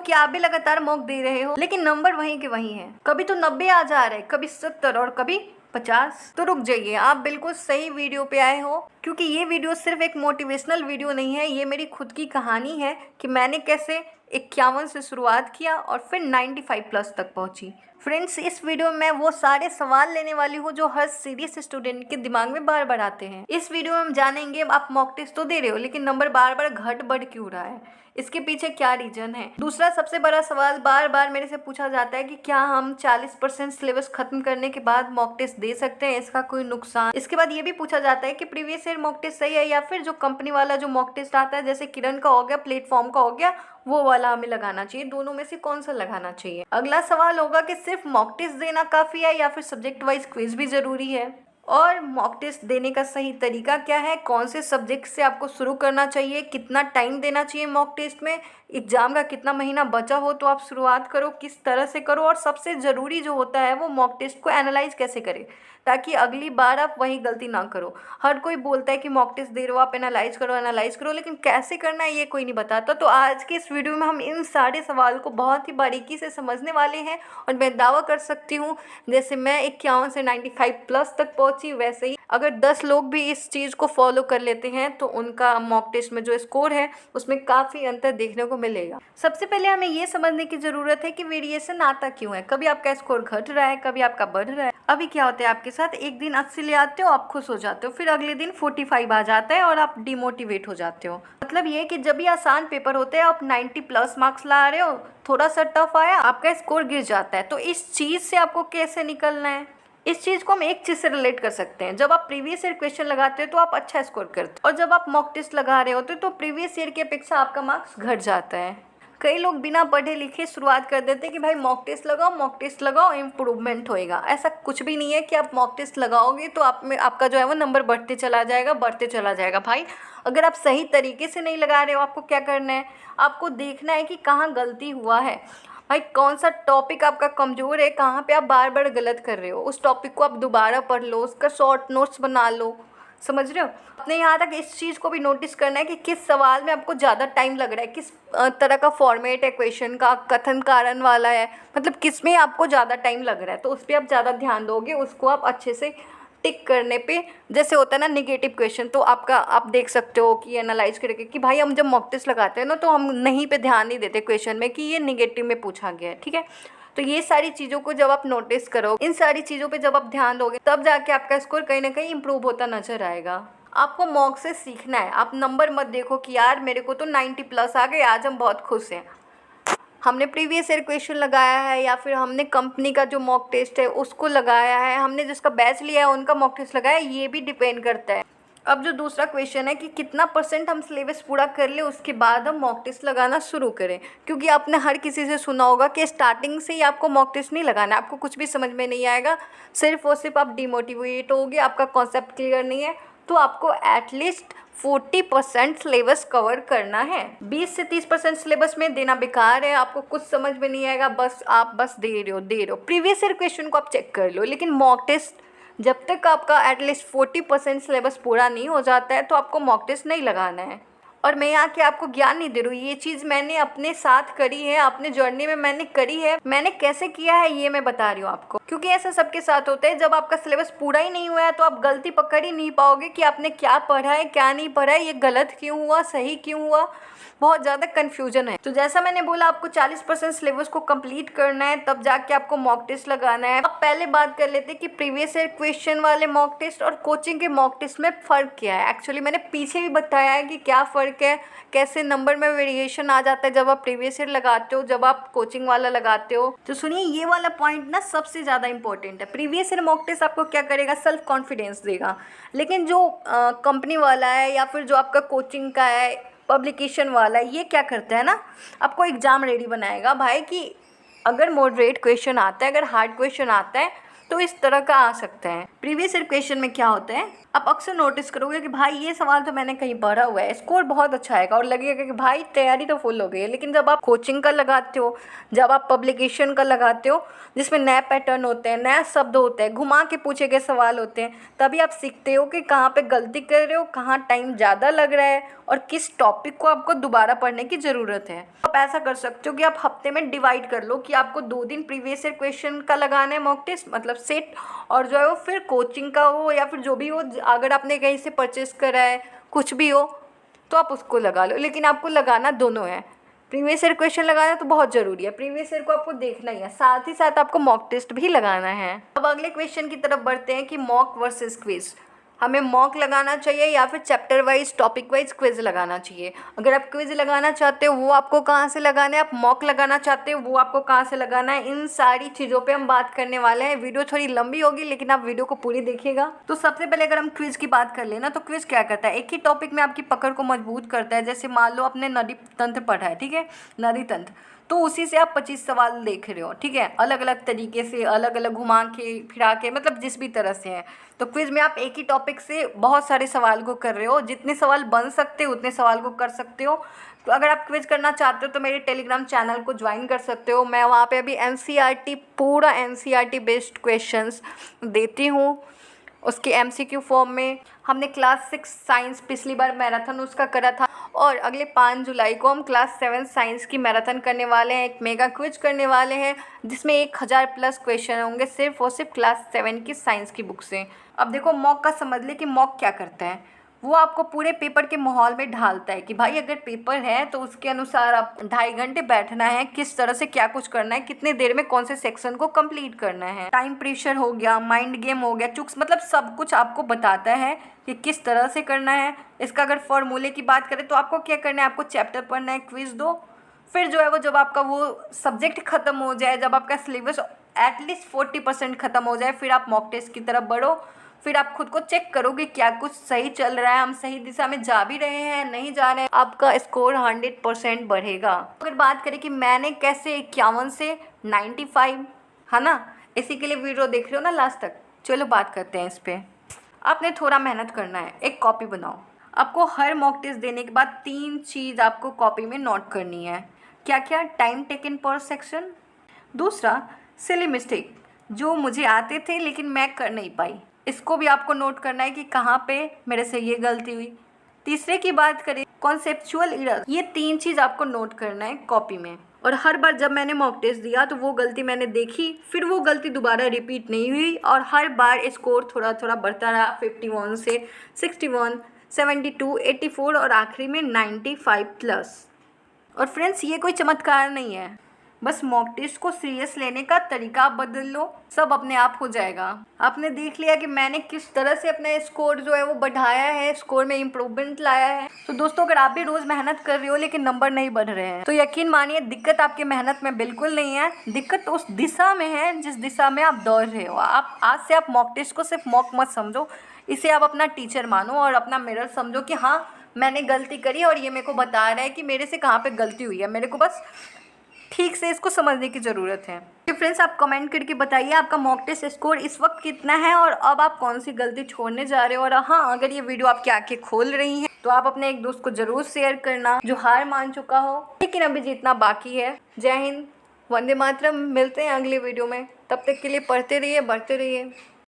क्योंकि आप भी लगातार मॉक दे रहे हो लेकिन नंबर वहीं के वहीं है। कभी तो 90 आ जा रहे, कभी 70 और कभी 50। तो रुक जाइए, आप बिल्कुल सही वीडियो पे आए हो, क्योंकि ये वीडियो सिर्फ एक मोटिवेशनल वीडियो नहीं है, ये मेरी खुद की कहानी है कि मैंने कैसे 51 से शुरुआत किया और फिर 95 प्लस तक पहुंची। फ्रेंड्स, इस वीडियो में वो सारे सवाल लेने वाली हूँ जो हर सीरियस स्टूडेंट के दिमाग में बार बार आते हैं। इस वीडियो में हम जानेंगे आप मॉक टेस्ट तो दे रहे हो लेकिन नंबर बार बार घट बढ़ क्यों रहा है, इसके पीछे क्या रीजन है। दूसरा सबसे बड़ा सवाल बार बार मेरे से पूछा जाता है कि क्या हम 40% सिलेबस खत्म करने के बाद मॉक टेस्ट दे सकते हैं, इसका कोई नुकसान। इसके बाद ये भी पूछा जाता है कि प्रीवियस ईयर मॉक टेस्ट सही है या फिर जो कंपनी वाला जो मॉक टेस्ट आता है, जैसे किरण का हो गया, प्लेटफॉर्म का हो गया, वो वाला हमें लगाना चाहिए। दोनों में से कौन सा लगाना चाहिए। अगला सवाल होगा कि सिर्फ मॉक टेस्ट देना काफ़ी है या फिर सब्जेक्ट वाइज क्विज भी ज़रूरी है, और मॉक टेस्ट देने का सही तरीका क्या है, कौन से सब्जेक्ट से आपको शुरू करना चाहिए, कितना टाइम देना चाहिए मॉक टेस्ट में, एग्जाम का कितना महीना बचा हो तो आप शुरुआत करो, किस तरह से करो, और सबसे ज़रूरी जो होता है वो मॉक टेस्ट को एनालाइज कैसे करें ताकि अगली बार आप वही गलती ना करो। हर कोई बोलता है कि मॉक टेस्ट दे रहे हो आप एनालाइज करो, लेकिन कैसे करना है ये कोई नहीं बताता। तो आज के इस वीडियो में हम इन सारे सवाल को बहुत ही बारीकी से समझने वाले हैं, और मैं दावा कर सकती हूँ जैसे मैं 51 से 95 प्लस तक पहुँची, वैसे ही अगर 10 लोग भी इस चीज़ को फॉलो कर लेते हैं तो उनका मॉक टेस्ट में जो स्कोर है उसमें काफ़ी अंतर देखने को मिलेगा। सबसे पहले हमें ये समझने की ज़रूरत है कि वेरिएशन आता क्यों है। कभी आपका स्कोर घट रहा है, कभी आपका बढ़ रहा है। अभी क्या होता है आपके साथ, एक दिन 80 ले आते हो, आप खुश हो जाते हो, फिर अगले दिन 45 आ जाता है और आप डिमोटिवेट हो जाते हो। मतलब ये कि जब भी आसान पेपर होते हैं आप 90 प्लस मार्क्स ला रहे हो, थोड़ा सा टफ आया, आपका स्कोर गिर जाता है। तो इस चीज़ से आपको कैसे निकलना है, इस चीज़ को हम एक चीज़ से रिलेट कर सकते हैं। जब आप प्रीवियस ईयर क्वेश्चन लगाते हो तो आप अच्छा स्कोर करते हो, और जब आप मॉक टेस्ट लगा रहे होते हो तो प्रीवियस ईयर की अपेक्षा आपका मार्क्स घट जाता है। कई लोग बिना पढ़े लिखे शुरुआत कर देते हैं कि भाई मॉक टेस्ट लगाओ इम्प्रूवमेंट होएगा। ऐसा कुछ भी नहीं है कि आप मॉक टेस्ट लगाओगे तो आपका जो है वो नंबर बढ़ते चला जाएगा। भाई अगर आप सही तरीके से नहीं लगा रहे हो, आपको क्या करना है, आपको देखना है कि कहाँ गलती हुआ है। भाई कौन सा टॉपिक आपका कमज़ोर है, कहाँ पे आप बार बार गलत कर रहे हो, उस टॉपिक को आप दोबारा पढ़ लो, उसका शॉर्ट नोट्स बना लो। समझ रहे हो। अपने यहाँ तक इस चीज़ को भी नोटिस करना है कि किस सवाल में आपको ज़्यादा टाइम लग रहा है, किस तरह का फॉर्मेट है क्वेश्चन का, कथन कारण वाला है, मतलब किस में आपको ज़्यादा टाइम लग रहा है, तो उस पर आप ज़्यादा ध्यान दोगे, उसको आप अच्छे से टिक करने पे। जैसे होता है ना नेगेटिव क्वेश्चन, तो आप देख सकते हो कि एनालाइज करके कि भाई हम जब मॉक टेस्ट लगाते हैं ना तो हम नहीं पे ध्यान नहीं देते क्वेश्चन में कि ये नेगेटिव में पूछा गया है, ठीक है। तो ये सारी चीज़ों को जब आप नोटिस करो, इन सारी चीज़ों पे जब आप ध्यान दोगे, तब जाके आपका स्कोर कहीं ना कहीं इंप्रूव होता नजर आएगा। आपको मॉक से सीखना है, आप नंबर मत देखो कि यार मेरे को तो 90 प्लस आ गए, आज हम बहुत खुश हैं। हमने प्रीवियस ईयर क्वेश्चन लगाया है या फिर हमने कंपनी का जो मॉक टेस्ट है उसको लगाया है, हमने जिसका बैच लिया है उनका मॉक टेस्ट लगाया है, ये भी डिपेंड करता है। अब जो दूसरा क्वेश्चन है कि कितना % हम सिलेबस पूरा कर ले उसके बाद हम मॉक टेस्ट लगाना शुरू करें, क्योंकि आपने हर किसी से सुना होगा कि स्टार्टिंग से ही आपको मॉक टेस्ट नहीं लगाना है, आपको कुछ भी समझ में नहीं आएगा, सिर्फ और सिर्फ आप डिमोटिवेट होगे, आपका कॉन्सेप्ट क्लियर नहीं है। तो आपको एटलीस्ट 40% सिलेबस कवर करना है। 20 से 30% सिलेबस में देना बेकार है, आपको कुछ समझ में नहीं आएगा, आप बस दे रहे हो। प्रीवियस ईयर क्वेश्चन को आप चेक कर लो, लेकिन मॉक टेस्ट जब तक आपका एटलीस्ट 40% सिलेबस पूरा नहीं हो जाता है तो आपको मॉक टेस्ट नहीं लगाना है। और मैं यहाँ के आपको ज्ञान नहीं दे रही हूँ, ये चीज़ मैंने अपने साथ करी है, अपने जर्नी में मैंने करी है, मैंने कैसे किया है ये मैं बता रही हूँ आपको, क्योंकि ऐसा सबके साथ होता है। जब आपका सिलेबस पूरा ही नहीं हुआ है तो आप गलती पकड़ ही नहीं पाओगे कि आपने क्या पढ़ा है क्या नहीं पढ़ा है, ये गलत क्यों हुआ, सही क्यों हुआ, बहुत ज़्यादा कन्फ्यूजन है। तो जैसा मैंने बोला आपको 40% सिलेबस को कंप्लीट करना है, तब जाके आपको मॉक टेस्ट लगाना है। अब पहले बात कर लेते हैं कि प्रीवियस ईयर क्वेश्चन वाले मॉक टेस्ट और कोचिंग के मॉक टेस्ट में फ़र्क क्या है। एक्चुअली मैंने पीछे भी बताया है कि क्या फ़र्क है, कैसे नंबर में वेरिएशन आ जाता है जब आप प्रीवियस ईयर लगाते हो, जब आप कोचिंग वाला लगाते हो। तो सुनिए, ये वाला पॉइंट ना सबसे ज़्यादा इंपॉर्टेंट है। प्रीवियस ईयर मॉक टेस्ट आपको क्या करेगा, सेल्फ कॉन्फिडेंस देगा, लेकिन जो कंपनी वाला है या फिर जो आपका कोचिंग का है, पब्लिकेशन वाला, ये क्या करता है ना, आपको एग्ज़ाम रेडी बनाएगा भाई कि अगर मॉडरेट क्वेश्चन आता है, अगर हार्ड क्वेश्चन आता है तो इस तरह का आ सकता है। प्रीवियस ईयर क्वेश्चन में क्या होता है, आप अक्सर नोटिस करोगे कि भाई ये सवाल तो मैंने कहीं पढ़ा हुआ है, स्कोर बहुत अच्छा आएगा और लगेगा कि भाई तैयारी तो फुल हो गई है। लेकिन जब आप कोचिंग का लगाते हो, जब आप पब्लिकेशन का लगाते हो जिसमें नए पैटर्न होते हैं, नया शब्द होते हैं, घुमा के पूछे गए सवाल होते हैं, तभी आप सीखते हो कि कहाँ पे गलती कर रहे हो, कहाँ टाइम ज़्यादा लग रहा है और किस टॉपिक को आपको दोबारा पढ़ने की ज़रूरत है। आप ऐसा कर सकते हो कि आप हफ्ते में डिवाइड कर लो कि आपको 2 दिन प्रीवियस ईयर क्वेश्चन का लगाना है मॉक टेस्ट, मतलब सेट, और जो है वो फिर कोचिंग का हो या फिर जो भी हो, अगर आपने कहीं से परचेस करा है, कुछ भी हो तो आप उसको लगा लो। लेकिन आपको लगाना दोनों है, प्रीवियस ईयर क्वेश्चन लगाना तो बहुत ज़रूरी है, प्रीवियस ईयर को आपको देखना ही है, साथ ही साथ आपको मॉक टेस्ट भी लगाना है। अब अगले क्वेश्चन की तरफ बढ़ते हैं कि मॉक वर्सेस क्विज, हमें मॉक लगाना चाहिए या फिर chapter wise topic wise quiz लगाना चाहिए। अगर आप क्विज लगाना चाहते हो वो आपको कहाँ से लगाना है, आप मॉक लगाना चाहते हो वो आपको कहाँ से लगाना है, इन सारी चीज़ों पे हम बात करने वाले हैं। वीडियो थोड़ी लंबी होगी लेकिन आप वीडियो को पूरी देखिएगा। तो सबसे पहले अगर हम क्विज की बात कर लेना तो क्विज क्या करता है, एक ही टॉपिक में आपकी पकड़ को मजबूत करता है। जैसे मान लो आपने नदी तंत्र पढ़ा है, ठीक है, नदी तंत्र, तो उसी से आप 25 सवाल देख रहे हो, ठीक है, अलग अलग तरीके से, अलग अलग घुमा के फिरा के, मतलब जिस भी तरह से है। तो क्विज में आप एक ही टॉपिक से बहुत सारे सवाल को कर रहे हो, जितने सवाल बन सकते हो उतने सवाल को कर सकते हो। तो अगर आप क्विज करना चाहते हो तो मेरे टेलीग्राम चैनल को ज्वाइन कर सकते हो। मैं वहाँ पे अभी एनसीईआरटी, पूरा एनसीईआरटी बेस्ड क्वेश्चंस देती हूँ उसके एमसीक्यू फॉर्म में। हमने क्लास 6 साइंस पिछली बार मैराथन उसका करा था और अगले 5 जुलाई को हम क्लास 7 साइंस की मैराथन करने वाले हैं, एक मेगा क्विज करने वाले हैं जिसमें 1000+ क्वेश्चन होंगे सिर्फ और सिर्फ क्लास 7 की साइंस की बुक से। अब देखो मॉक का समझ ले कि मॉक क्या करता है, वो आपको पूरे पेपर के माहौल में ढालता है कि भाई अगर पेपर है तो उसके अनुसार आप 2.5 घंटे बैठना है, किस तरह से क्या कुछ करना है, कितने देर में कौन से सेक्शन को कंप्लीट करना है, टाइम प्रेशर हो गया, माइंड गेम हो गया, चुक्स, मतलब सब कुछ आपको बताता है कि किस तरह से करना है। इसका अगर फॉर्मूले की बात करें तो आपको क्या करना है, आपको चैप्टर पढ़ना है, क्विज दो, फिर जो है वो जब आपका वो सब्जेक्ट ख़त्म हो जाए, जब आपका सिलेबस एटलीस्ट 40% ख़त्म हो जाए, फिर आप मॉक टेस्ट की तरफ बढ़ो। फिर आप खुद को चेक करो कि क्या कुछ सही चल रहा है, हम सही दिशा में जा भी रहे हैं, नहीं जा रहे हैं, आपका स्कोर 100% बढ़ेगा। अगर बात करें कि मैंने कैसे 51 से 95, है ना, इसी के लिए वीडियो देख रहे हो ना लास्ट तक। चलो बात करते हैं इस पर। आपने थोड़ा मेहनत करना है, एक कॉपी बनाओ। आपको हर मॉक टेस्ट देने के बाद 3 चीज़ आपको कॉपी में नोट करनी है। क्या क्या, टाइम टेकन पर सेक्शन, दूसरा सिली मिस्टेक जो मुझे आते थे लेकिन मैं कर नहीं पाई, इसको भी आपको नोट करना है कि कहाँ पे मेरे से ये गलती हुई। तीसरे की बात करें कॉन्सेप्चुअल एरर, ये 3 चीज़ आपको नोट करना है कॉपी में। और हर बार जब मैंने मॉक टेस्ट दिया तो वो गलती मैंने देखी, फिर वो गलती दोबारा रिपीट नहीं हुई और हर बार स्कोर थोड़ा थोड़ा बढ़ता रहा, 51 से 61, 72, 84 और आखिरी में 95+। और फ्रेंड्स ये कोई चमत्कार नहीं है, बस मॉक टेस्ट को सीरियस लेने का तरीका बदल लो, सब अपने आप हो जाएगा। आपने देख लिया कि मैंने किस तरह से अपना स्कोर जो है वो बढ़ाया है, स्कोर में इम्प्रूवमेंट लाया है। तो दोस्तों अगर आप भी रोज़ मेहनत कर रहे हो लेकिन नंबर नहीं बढ़ रहे हैं तो यकीन मानिए दिक्कत आपकी मेहनत में बिल्कुल नहीं है, दिक्कत उस दिशा में है जिस दिशा में आप दौड़ रहे हो। आप आज से आप मॉक टेस्ट को सिर्फ मॉक मत समझो, इसे आप अपना टीचर मानो और अपना मिरर समझो कि हाँ मैंने गलती करी और ये मेरे को बता रहा है कि मेरे से कहाँ पर गलती हुई है, मेरे को बस ठीक से इसको समझने की ज़रूरत है। तो फ्रेंड्स आप कमेंट करके बताइए आपका मॉक टेस्ट स्कोर इस वक्त कितना है और अब आप कौन सी गलती छोड़ने जा रहे हो। और हाँ, अगर ये वीडियो आपकी आंखें खोल रही हैं तो आप अपने एक दोस्त को ज़रूर शेयर करना जो हार मान चुका हो लेकिन अभी जीतना बाकी है। जय हिंद, वंदे मातरम। मिलते हैं अगले वीडियो में, तब तक के लिए पढ़ते रहिए, बढ़ते रहिए।